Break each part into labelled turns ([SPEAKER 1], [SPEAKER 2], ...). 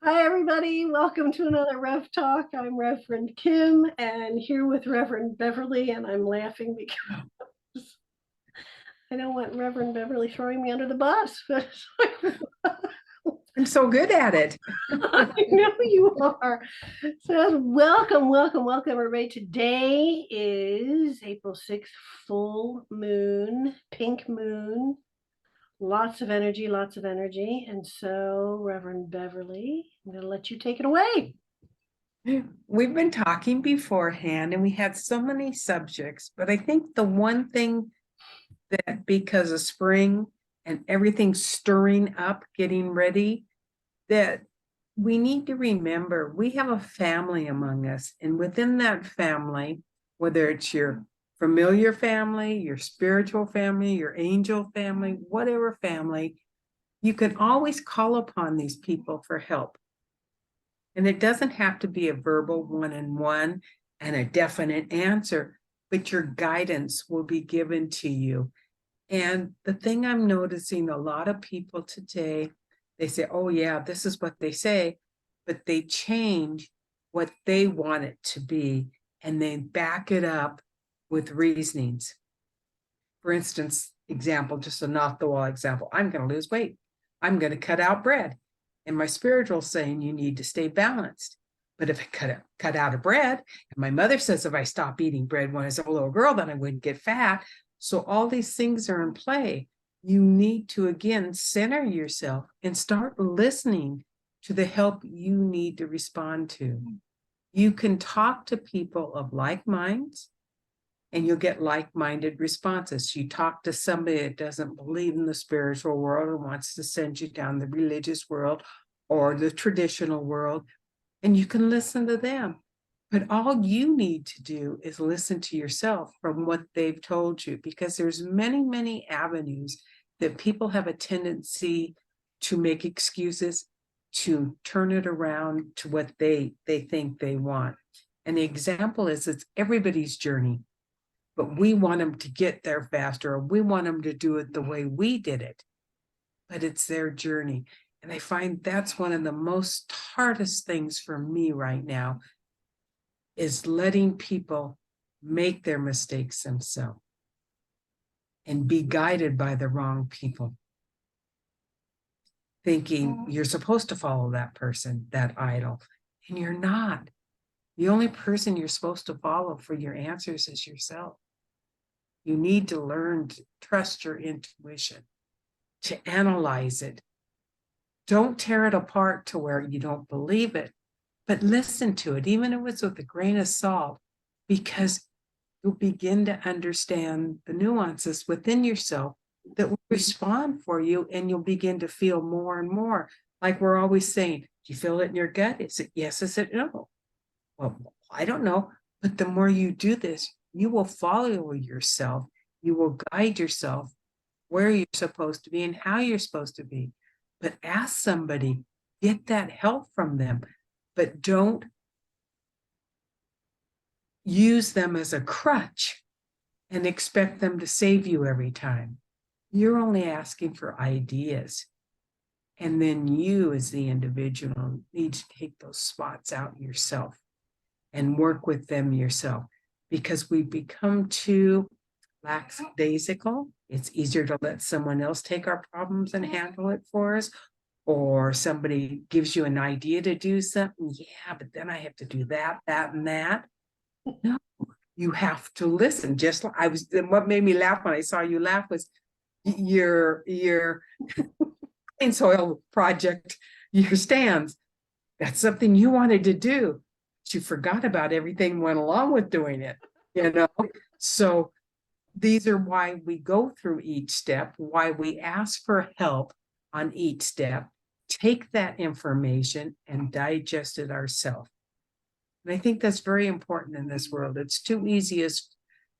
[SPEAKER 1] Hi, everybody. Welcome to another Rev Talk. I'm Reverend Kim and here with Reverend Beverly, and I'm laughing because I don't want Reverend Beverly throwing me under the bus.
[SPEAKER 2] I'm so good at it.
[SPEAKER 1] I know you are. So, welcome, everybody. Today is April 6th, full moon, pink moon. Lots of energy, lots of energy. And so, Reverend Beverly, I'm going to let you take it away.
[SPEAKER 2] We've been talking beforehand and we had so many subjects, but I think the one thing that because of spring and everything stirring up, getting ready, that we need to remember we have a family among us. And within that family, whether it's your familiar family, your spiritual family, your angel family, whatever family, you can always call upon these people for help. And it doesn't have to be a verbal one-on-one and a definite answer, but your guidance will be given to you. And the thing I'm noticing, a lot of people today, they say, oh yeah, this is what they say, but they change what they want it to be and they back it up with reasonings. For instance, example, just an off the wall example, I'm going to lose weight. I'm going to cut out bread. And my spiritual saying, you need to stay balanced. But if I cut out of bread, and my mother says if I stop eating bread when I was a little girl, then I wouldn't get fat. So all these things are in play. You need to, again, center yourself and start listening to the help you need to respond to. You can talk to people of like minds and you'll get like-minded responses. You talk to somebody that doesn't believe in the spiritual world or wants to send you down the religious world or the traditional world, and you can listen to them. But all you need to do is listen to yourself from what they've told you, because there's many, many avenues that people have a tendency to make excuses, to turn it around to what they think they want. And the example is it's everybody's journey, but we want them to get there faster, or we want them to do it the way we did it. But it's their journey. And I find that's one of the most hardest things for me right now is letting people make their mistakes themselves and be guided by the wrong people. Thinking you're supposed to follow that person, that idol, and you're not. The only person you're supposed to follow for your answers is yourself. You need to learn to trust your intuition, to analyze it. Don't tear it apart to where you don't believe it, but listen to it, even if it's with a grain of salt, because you'll begin to understand the nuances within yourself that will respond for you, and you'll begin to feel more and more. Like we're always saying, do you feel it in your gut? Is it yes? Is it no? Well, I don't know. But the more you do this, you will follow yourself. You will guide yourself where you're supposed to be and how you're supposed to be. But ask somebody, get that help from them, but don't use them as a crutch and expect them to save you every time. You're only asking for ideas. And then you, as the individual, need to take those spots out yourself and work with them yourself, because we become too lackadaisical. It's easier to let someone else take our problems and handle it for us. Or somebody gives you an idea to do something. Yeah, but then I have to do that, that, and that. No, you have to listen. Just like what made me laugh when I saw you laugh was your soil project, your stands. That's something you wanted to do, but you forgot about everything went along with doing it, you know? So these are why we go through each step, why we ask for help on each step, take that information and digest it ourselves. And I think that's very important in this world. It's too easy as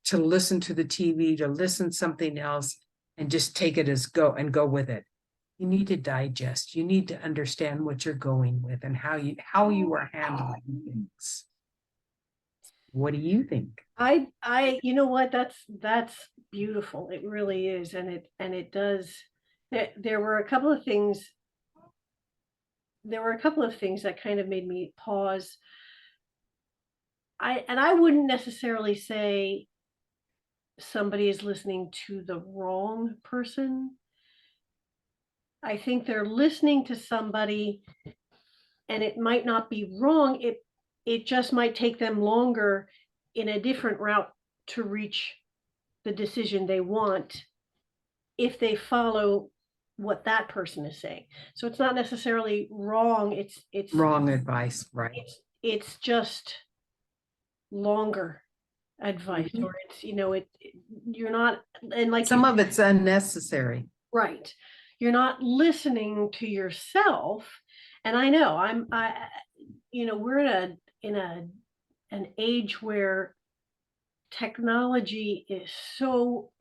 [SPEAKER 2] to listen to the TV, to listen something else and just take it as go and go with it. You need to digest. You need to understand what you're going with and how you are handling things. What do you think?
[SPEAKER 1] you know what? That's beautiful. It really is, and it does. There were a couple of things there were a couple of things that kind of made me pause. I wouldn't necessarily say somebody is listening to the wrong person. I think they're listening to somebody, and it might not be wrong. It just might take them longer in a different route to reach the decision they want if they follow what that person is saying. So it's not necessarily wrong. It's
[SPEAKER 2] Wrong advice, right?
[SPEAKER 1] it's just longer advice,
[SPEAKER 2] Mhm.
[SPEAKER 1] or it's, you're not, and like
[SPEAKER 2] Some of it's unnecessary.
[SPEAKER 1] right, you're not listening to yourself. And I know we're in an age where technology is so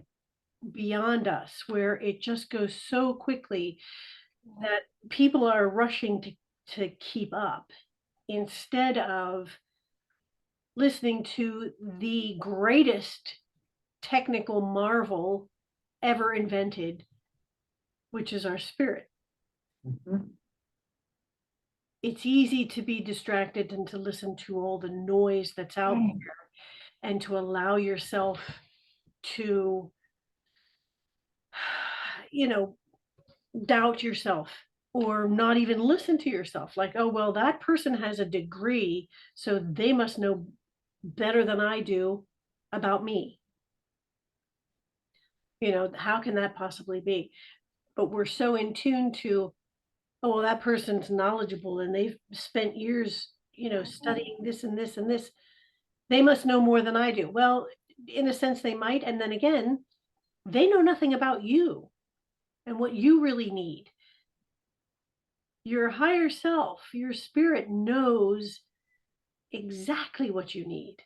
[SPEAKER 1] beyond us, where it just goes so quickly that people are rushing to keep up instead of listening to the greatest technical marvel ever invented, which is our spirit.
[SPEAKER 2] Mhm.
[SPEAKER 1] It's easy to be distracted and to listen to all the noise that's out there, and to allow yourself to, you know, doubt yourself, or not even listen to yourself. Like, oh, well, that person has a degree, so they must know better than I do about me. How can that possibly be? But we're so in tune to, oh, well, that person's knowledgeable and they've spent years, studying this and this and this. They must know more than I do. Well, in a sense, they might. And then again, they know nothing about you and what you really need. Your higher self, your spirit knows exactly what you need.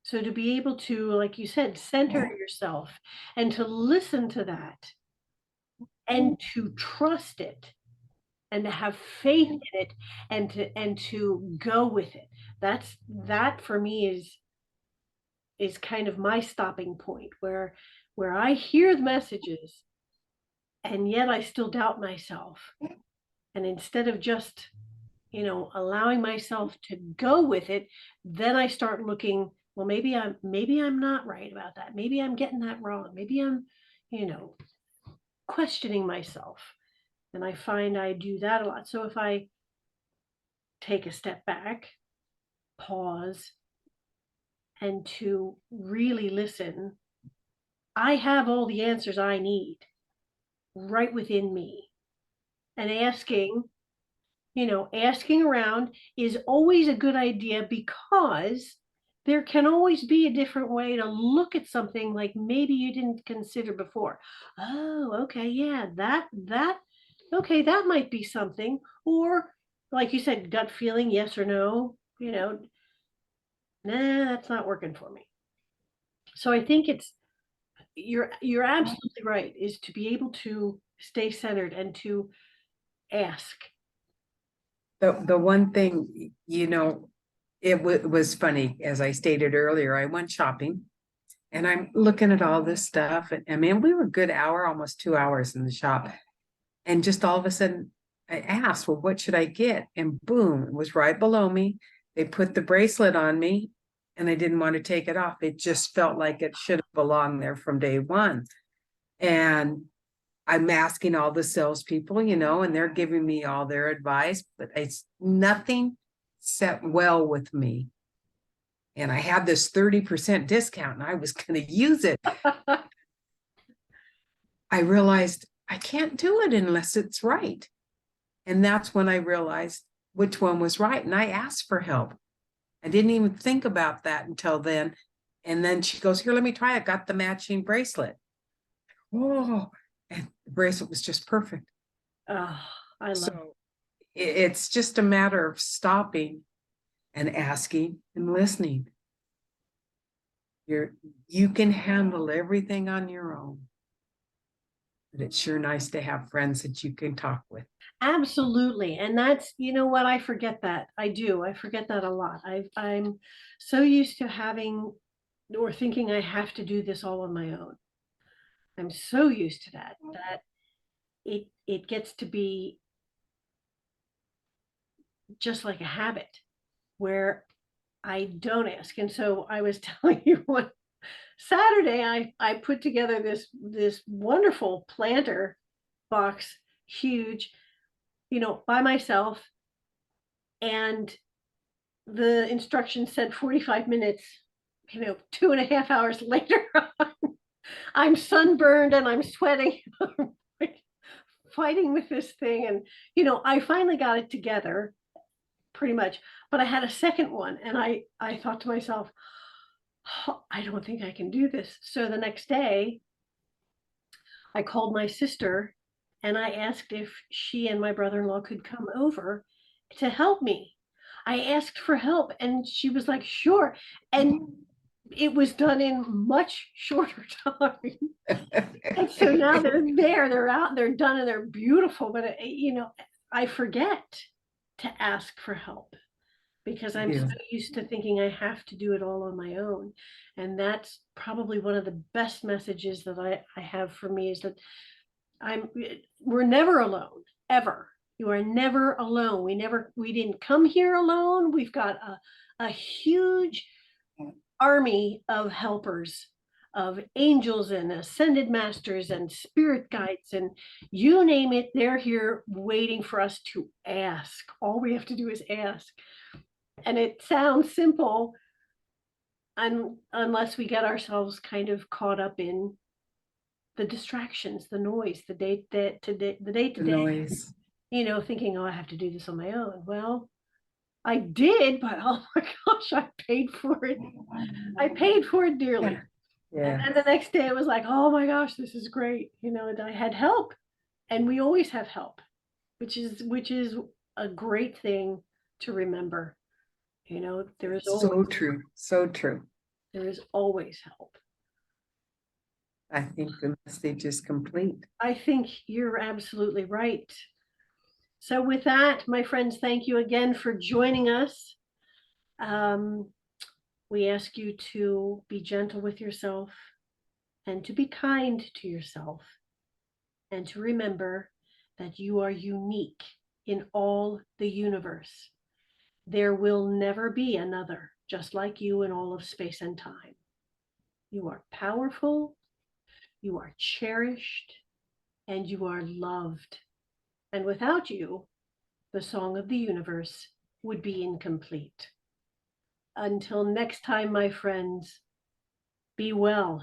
[SPEAKER 1] So to be able to, like you said, center yourself and to listen to that and to trust it and to have faith in it, and to go with it. That for me is kind of my stopping point, where I hear the messages and yet I still doubt myself. And instead of just, allowing myself to go with it, then I start looking, well, maybe I'm not right about that. Maybe I'm getting that wrong. Maybe I'm, you know, questioning myself. And I find I do that a lot. So if I take a step back, pause, and to really listen, I have all the answers I need right within me. And asking around is always a good idea, because there can always be a different way to look at something like maybe you didn't consider before. Oh, okay, yeah, okay, that might be something. Or like you said, gut feeling, yes or no, nah, that's not working for me. So I think you're absolutely right, is to be able to stay centered and to ask.
[SPEAKER 2] The one thing, it was funny, as I stated earlier, I went shopping and I'm looking at all this stuff. And I mean, we were a good hour, almost 2 hours in the shop. And just all of a sudden, I asked, well, what should I get? And boom, it was right below me. They put the bracelet on me and I didn't want to take it off. It just felt like it should have belonged there from day one. And I'm asking all the salespeople, and they're giving me all their advice, but it's nothing set well with me. And I had this 30% discount and I was going to use it. I realized I can't do it unless it's right. And that's when I realized which one was right. And I asked for help. I didn't even think about that until then. And then she goes, here, let me try it. Got the matching bracelet. Oh, and the bracelet was just perfect.
[SPEAKER 1] Oh, I love it.
[SPEAKER 2] So it's just a matter of stopping and asking and listening. You can handle everything on your own, but it's sure nice to have friends that you can talk with.
[SPEAKER 1] Absolutely. And that's, what, I forget that. I do. I forget that a lot. I'm so used to having, or thinking I have to do this all on my own. I'm so used to that it gets to be just like a habit where I don't ask. And so I was telling you one Saturday, I put together this wonderful planter box, huge, by myself. And the instructions said 45 minutes, 2.5 hours later, I'm sunburned and I'm sweating, fighting with this thing. And, I finally got it together pretty much, but I had a second one. And I thought to myself, oh, I don't think I can do this. So the next day, I called my sister and I asked if she and my brother-in-law could come over to help me. I asked for help and she was like, sure. And it was done in much shorter time. And so now they're out, they're done, and they're beautiful. But, I forget to ask for help because I'm so used to thinking I have to do it all on my own. And that's probably one of the best messages that I have for me is that we're never alone, ever. You are never alone. We didn't come here alone. We've got a huge army of helpers, of angels and ascended masters and spirit guides, and you name it, they're here waiting for us to ask. All we have to do is ask. And it sounds simple, unless we get ourselves kind of caught up in the distractions, the noise, the day to day,
[SPEAKER 2] Noise.
[SPEAKER 1] thinking, oh, I have to do this on my own. Well, I did, but oh my gosh, I paid for it. I paid for it dearly.
[SPEAKER 2] Yeah.
[SPEAKER 1] And the next day it was like, oh my gosh, this is great. And I had help. And we always have help, which is a great thing to remember. There is always
[SPEAKER 2] So true. So true.
[SPEAKER 1] there is always help.
[SPEAKER 2] I think the message is complete.
[SPEAKER 1] I think you're absolutely right. So with that, my friends, thank you again for joining us. Um, we ask you to be gentle with yourself and to be kind to yourself and to remember that you are unique in all the universe. There will never be another just like you in all of space and time. You are powerful, you are cherished, and you are loved. And without you, the song of the universe would be incomplete. Until next time, my friends, be well